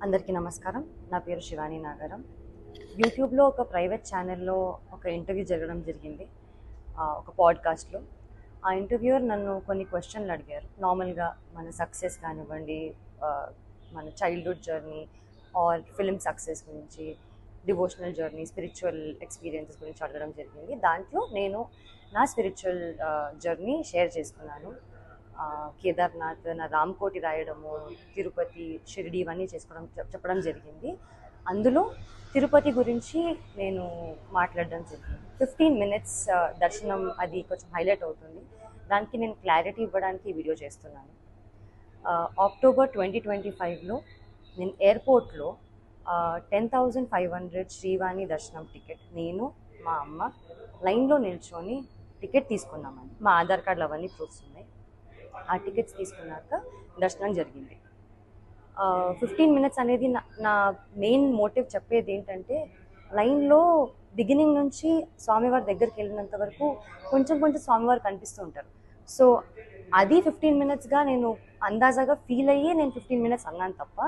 అందరికీ నమస్కారం. నా పేరు శివాని నాగరం. యూట్యూబ్లో ఒక ప్రైవేట్ ఛానల్లో ఒక ఇంటర్వ్యూ జరగడం జరిగింది, ఒక పాడ్కాస్ట్లో. ఆ ఇంటర్వ్యూయర్ నన్ను కొన్ని క్వశ్చన్లు అడిగారు. నార్మల్గా మన సక్సెస్ కానివ్వండి, ఆ, మన childhood journey or film success గురించి, డివోషనల్ జర్నీ, స్పిరిచువల్ ఎక్స్పీరియన్సెస్ గురించి అడగడం జరిగింది. దాంట్లో నేను నా స్పిరిచువల్ జర్నీ షేర్ చేసుకున్నాను. కేదార్నాథ్, నా రామ్కోటి రాయడము, తిరుపతి, షిరిడి ఇవన్నీ చెప్పడం జరిగింది. అందులో తిరుపతి గురించి నేను మాట్లాడడం జరిగింది. 15 మినిట్స్ దర్శనం అది కొంచెం హైలైట్ అవుతుంది. దానికి నేను క్లారిటీ ఇవ్వడానికి ఈ వీడియో చేస్తున్నాను. అక్టోబర్ 2025లో నేను ఎయిర్పోర్ట్లో 10,500 శ్రీవాణి దర్శనం టికెట్ నేను, మా అమ్మ లైన్లో నిల్చొని టికెట్ తీసుకున్నామని. మా ఆధార్ కార్డులు అవన్నీ ప్రూఫ్స్ ఉన్నాయి. ఆ టికెట్స్ తీసుకున్నాక దర్శనం జరిగింది. 15 మినిట్స్ అనేది నా మెయిన్ మోటివ్ చెప్పేది ఏంటంటే, లైన్లో బిగినింగ్ నుంచి స్వామివారి దగ్గరికి వెళ్ళినంత వరకు కొంచెం కొంచెం స్వామివారు కనిపిస్తూ ఉంటారు. సో అది 15 మినిట్స్గా నేను అందాజాగా ఫీల్ అయ్యి నేను 15 మినిట్స్ అన్నాను తప్ప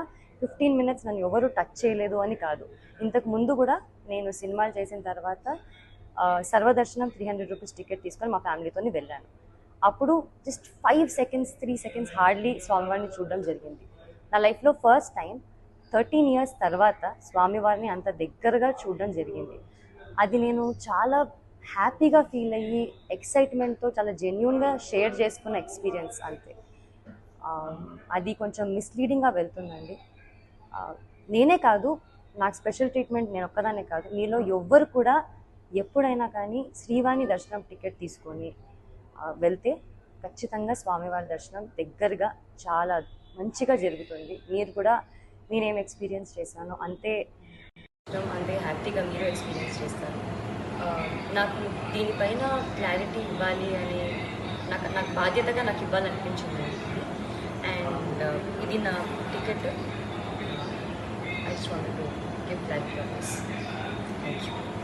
15 మినిట్స్ నన్ను ఎవరు టచ్ చేయలేదు అని కాదు. ఇంతకు ముందు కూడా నేను సినిమాలు చేసిన తర్వాత సర్వదర్శనం 300 రూపీస్ టికెట్ తీసుకొని మా ఫ్యామిలీతో వెళ్ళాను. అప్పుడు జస్ట్ 5 సెకండ్స్ 3 సెకండ్స్ హార్డ్లీ స్వామివారిని చూడడం జరిగింది. నా లైఫ్లో ఫస్ట్ టైం 13 ఇయర్స్ తర్వాత స్వామివారిని అంత దగ్గరగా చూడడం జరిగింది. అది నేను చాలా హ్యాపీగా ఫీల్ అయ్యి ఎక్సైట్మెంట్తో చాలా జెన్యూన్గా షేర్ చేసుకున్న ఎక్స్పీరియన్స్ అంతే. అది కొంచెం మిస్లీడింగ్గా వెళ్తుందండి. నేనే కాదు, నాకు స్పెషల్ ట్రీట్మెంట్ నేను ఒక్కదానే కాదు, మీలో ఎవ్వరు కూడా ఎప్పుడైనా కానీ శ్రీవాణి దర్శనం టికెట్ తీసుకొని వెళ్తే ఖచ్చితంగా స్వామివారి దర్శనం దగ్గరగా చాలా మంచిగా జరుగుతుంది. మీరు కూడా నేనేం ఎక్స్పీరియన్స్ చేశానో అంతే హ్యాపీగా మీరు ఎక్స్పీరియన్స్ చేస్తారు. నాకు దీనిపైన క్లారిటీ ఇవ్వాలి అని నాకు బాధ్యతగా నాకు ఇవ్వాలనిపించింది. అండ్ ఇది నా ticket. I just want to give clarity on this. Thank you.